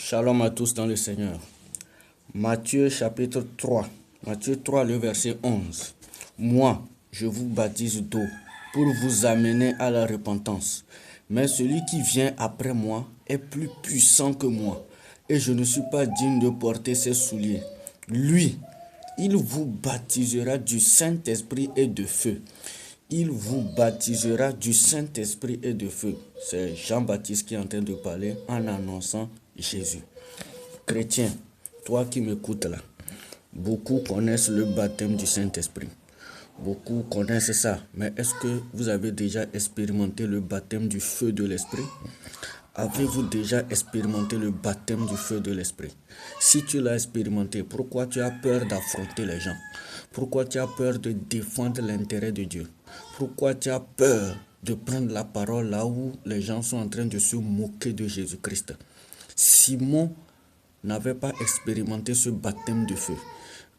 Shalom à tous dans le Seigneur. Matthieu chapitre 3. Matthieu 3, le verset 11. Moi, je vous baptise d'eau pour vous amener à la repentance. Mais celui qui vient après moi est plus puissant que moi. Et je ne suis pas digne de porter ses souliers. Lui, il vous baptisera du Saint-Esprit et de feu. Il vous baptisera du Saint-Esprit et de feu. C'est Jean-Baptiste qui est en train de parler en annonçant Jésus. Chrétien, toi qui m'écoutes là, beaucoup connaissent le baptême du Saint-Esprit. Beaucoup connaissent ça, mais est-ce que vous avez déjà expérimenté le baptême du feu de l'Esprit? Avez-vous déjà expérimenté le baptême du feu de l'Esprit? Si tu l'as expérimenté, pourquoi tu as peur d'affronter les gens? Pourquoi tu as peur de défendre l'intérêt de Dieu? Pourquoi tu as peur de prendre la parole là où les gens sont en train de se moquer de Jésus-Christ? Simon n'avait pas expérimenté ce baptême de feu.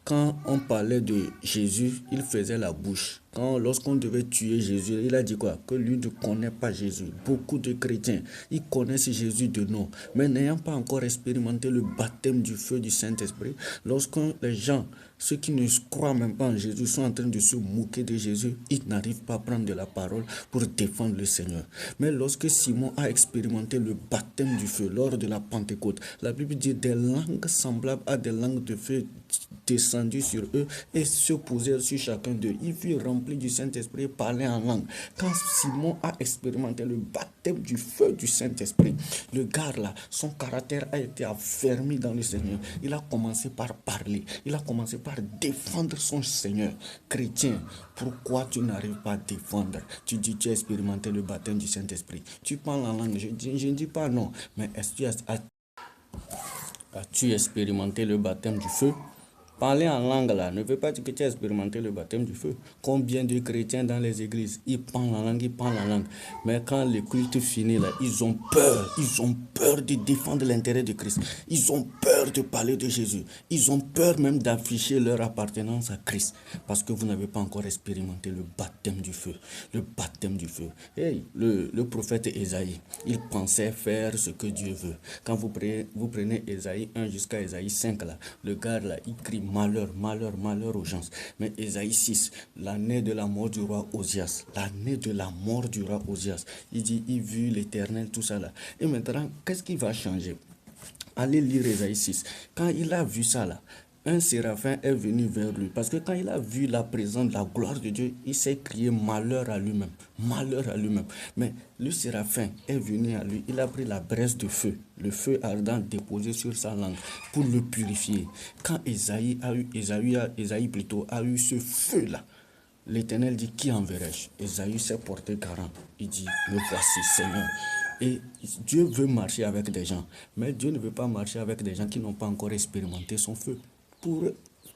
Quand on parlait de Jésus, il faisait la bouche. Lorsqu'on devait tuer Jésus, il a dit quoi? Que lui ne connaît pas Jésus. Beaucoup de chrétiens, ils connaissent Jésus de nom, mais n'ayant pas encore expérimenté le baptême du feu du Saint-Esprit, lorsque les gens, ceux qui ne croient même pas en Jésus, sont en train de se moquer de Jésus, ils n'arrivent pas à prendre de la parole pour défendre le Seigneur. Mais lorsque Simon a expérimenté le baptême du feu lors de la Pentecôte, la Bible dit des langues semblables à des langues de feu descendues sur eux et se posèrent sur chacun d'eux. Ils furent remplis du Saint-Esprit et parlaient en langue. Quand Simon a expérimenté le baptême du feu du Saint-Esprit, le gars là, son caractère a été affermi dans le Seigneur. Il a commencé par parler. Il a commencé par défendre son Seigneur. Chrétien, pourquoi tu n'arrives pas à défendre? Tu dis tu as expérimenté le baptême du Saint-Esprit. Tu parles en langue. Je ne dis pas non. Mais est-ce que as-tu expérimenté le baptême du feu? Parler en langue là ne veut pas dire que tu as expérimenté le baptême du feu. Combien de chrétiens dans les églises, ils parlent en langue, mais quand le culte finit là, ils ont peur de défendre l'intérêt de Christ. Ils ont peur de parler de Jésus. Ils ont peur même d'afficher leur appartenance à Christ, parce que vous n'avez pas encore expérimenté le baptême du feu. Le baptême du feu. Hey, le prophète Ésaïe, il pensait faire ce que Dieu veut. Quand vous prenez Ésaïe 1 jusqu'à Ésaïe 5 là, le gars là, il crie malheur, malheur, malheur aux gens. Mais Ésaïe 6, l'année de la mort du roi Osias, l'année de la mort du roi Osias, il dit, il vit l'Éternel, tout ça là. Et maintenant, qu'est-ce qui va changer? Allez lire Ésaïe 6. Quand il a vu ça là, un séraphin est venu vers lui. Parce que quand il a vu la présence, la gloire de Dieu, il s'est crié malheur à lui-même. Malheur à lui-même. Mais le séraphin est venu à lui. Il a pris la braise de feu, le feu ardent déposé sur sa langue pour le purifier. Quand Ésaïe a eu ce feu-là, l'Éternel dit, qui enverrai-je? Ésaïe s'est porté garant. Il dit, me voici, Seigneur. Et Dieu veut marcher avec des gens, mais Dieu ne veut pas marcher avec des gens qui n'ont pas encore expérimenté son feu. Pour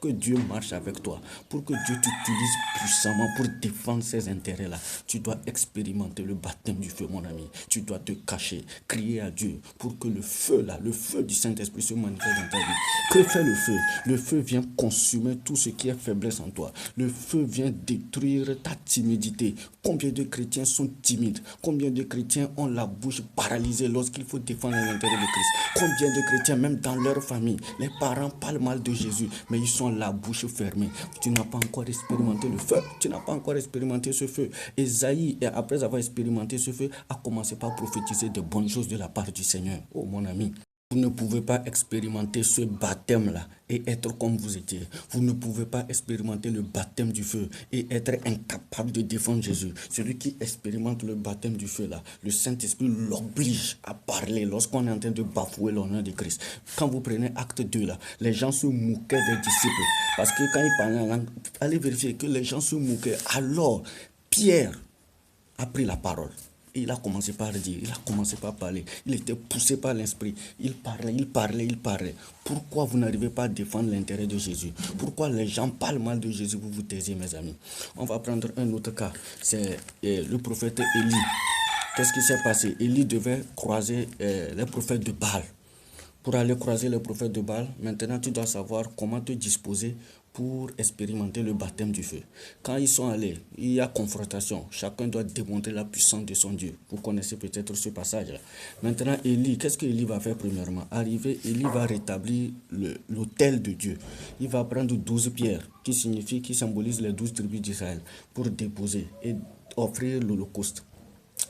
que Dieu marche avec toi, pour que Dieu t'utilise puissamment pour défendre ses intérêts-là, tu dois expérimenter le baptême du feu, mon ami. Tu dois te cacher, crier à Dieu pour que le feu là, le feu du Saint-Esprit se manifeste dans ta vie. Que fait le feu? Le feu vient consumer tout ce qui est faiblesse en toi. Le feu vient détruire ta timidité. Combien de chrétiens sont timides? Combien de chrétiens ont la bouche paralysée lorsqu'il faut défendre l'intérêt de Christ? Combien de chrétiens, même dans leur famille, les parents parlent mal de Jésus, mais ils sont la bouche fermée. Tu n'as pas encore expérimenté le feu. Tu n'as pas encore expérimenté ce feu. Ésaïe, après avoir expérimenté ce feu, a commencé par prophétiser de bonnes choses de la part du Seigneur. Oh mon ami, vous ne pouvez pas expérimenter ce baptême-là et être comme vous étiez. Vous ne pouvez pas expérimenter le baptême du feu et être incapable de défendre Jésus. Celui qui expérimente le baptême du feu-là, le Saint-Esprit l'oblige à parler lorsqu'on est en train de bafouer l'honneur de Christ. Quand vous prenez acte 2, là, les gens se moquaient des disciples. Parce que quand ils parlaient en langue, allez vérifier que les gens se moquaient. Alors, Pierre a pris la parole. Et il a commencé par dire, il a commencé par parler. Il était poussé par l'esprit. Il parlait. Pourquoi vous n'arrivez pas à défendre l'intérêt de Jésus? Pourquoi les gens parlent mal de Jésus? Vous vous taisez, mes amis. On va prendre un autre cas. C'est le prophète Élie. Qu'est-ce qui s'est passé? Élie devait croiser les prophètes de Baal. Pour aller croiser les prophètes de Baal, maintenant tu dois savoir comment te disposer pour expérimenter le baptême du feu. Quand ils sont allés, il y a confrontation. Chacun doit démontrer la puissance de son Dieu. Vous connaissez peut-être ce passage-là. Maintenant, Élie, qu'est-ce que Élie va faire premièrement? Arrivé, Élie va rétablir l'autel de Dieu. Il va prendre 12 pierres, qui symbolisent les 12 tribus d'Israël, pour déposer et offrir l'holocauste.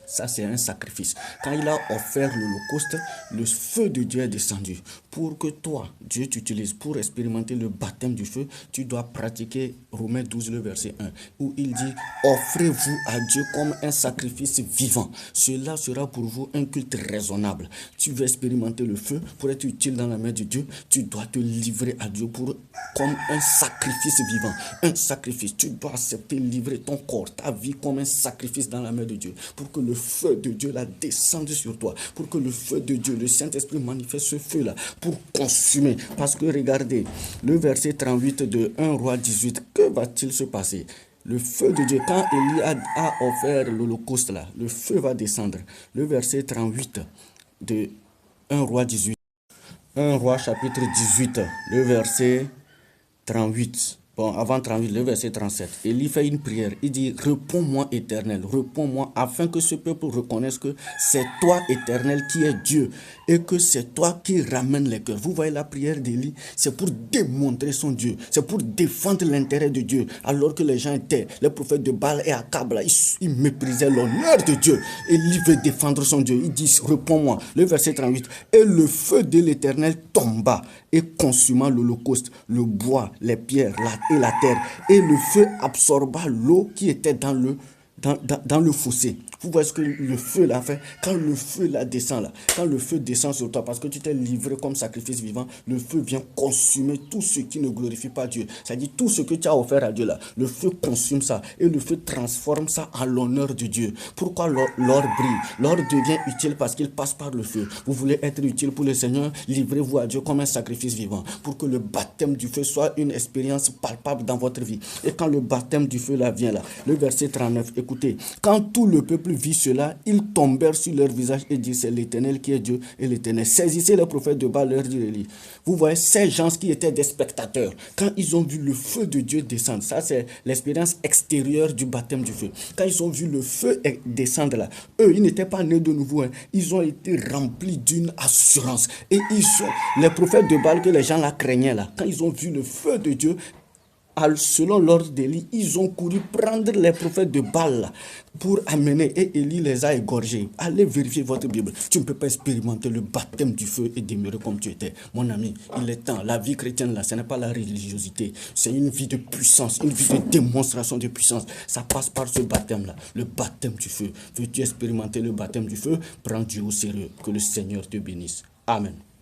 Ça, c'est un sacrifice. Quand il a offert l'holocauste, le feu de Dieu est descendu. Pour que toi, Dieu t'utilise pour expérimenter le baptême du feu, tu dois pratiquer Romains 12, le verset 1, où il dit « Offrez-vous à Dieu comme un sacrifice vivant. Cela sera pour vous un culte raisonnable. » Tu veux expérimenter le feu pour être utile dans la main de Dieu, tu dois te livrer à Dieu comme un sacrifice vivant. Un sacrifice. Tu dois accepter, livrer ton corps, ta vie comme un sacrifice dans la main de Dieu, pour que le feu de Dieu la descende sur toi, pour que le feu de Dieu, le Saint-Esprit manifeste ce feu-là, pour consumer. Parce que regardez, le verset 38 de 1 Roi 18, que va-t-il se passer? Le feu de Dieu, quand Élie a offert l'holocauste là, le feu va descendre. Le verset 38 de 1 Roi 18. 1 Roi chapitre 18, le verset 38. Bon, avant 38, le verset 37. Élie fait une prière. Il dit, réponds-moi, Éternel, réponds-moi, afin que ce peuple reconnaisse que c'est toi, Éternel, qui es Dieu, et que c'est toi qui ramènes les cœurs. Vous voyez la prière d'Élie, c'est pour démontrer son Dieu, c'est pour défendre l'intérêt de Dieu, alors que les gens étaient, les prophètes de Baal et Akab, là, ils méprisaient l'honneur de Dieu. Élie veut défendre son Dieu. Il dit, réponds-moi. Le verset 38. Et le feu de l'Éternel tomba et consuma l'holocauste, le bois, les pierres, et la terre. Et le feu absorba l'eau qui était dans le fossé. Vous voyez ce que le feu l'a fait? Quand le feu là descend là, quand le feu descend sur toi parce que tu t'es livré comme sacrifice vivant, le feu vient consumer tout ce qui ne glorifie pas Dieu. C'est-à-dire tout ce que tu as offert à Dieu là, le feu consume ça et le feu transforme ça en l'honneur de Dieu. Pourquoi l'or brille? L'or devient utile parce qu'il passe par le feu. Vous voulez être utile pour le Seigneur, livrez-vous à Dieu comme un sacrifice vivant pour que le baptême du feu soit une expérience palpable dans votre vie. Et quand le baptême du feu là vient là, le verset 39, écoutez, quand tout le peuple vit cela, ils tombèrent sur leur visage et dirent, c'est l'Éternel qui est Dieu et l'Éternel. Saisissez les prophètes de Baal, leur dit Élie. Vous voyez, ces gens qui étaient des spectateurs, quand ils ont vu le feu de Dieu descendre, ça c'est l'expérience extérieure du baptême du feu. Quand ils ont vu le feu descendre là, eux, ils n'étaient pas nés de nouveau, hein. Ils ont été remplis d'une assurance. Et les prophètes de Baal que les gens la craignaient là, quand ils ont vu le feu de Dieu, selon l'ordre d'Élie, ils ont couru prendre les prophètes de Baal pour amener, et Élie les a égorgés. Allez vérifier votre Bible. Tu ne peux pas expérimenter le baptême du feu et demeurer comme tu étais. Mon ami, il est temps. La vie chrétienne là, ce n'est pas la religiosité. C'est une vie de puissance, une vie de démonstration de puissance. Ça passe par ce baptême là, le baptême du feu. Veux-tu expérimenter le baptême du feu? Prends Dieu au sérieux. Que le Seigneur te bénisse. Amen.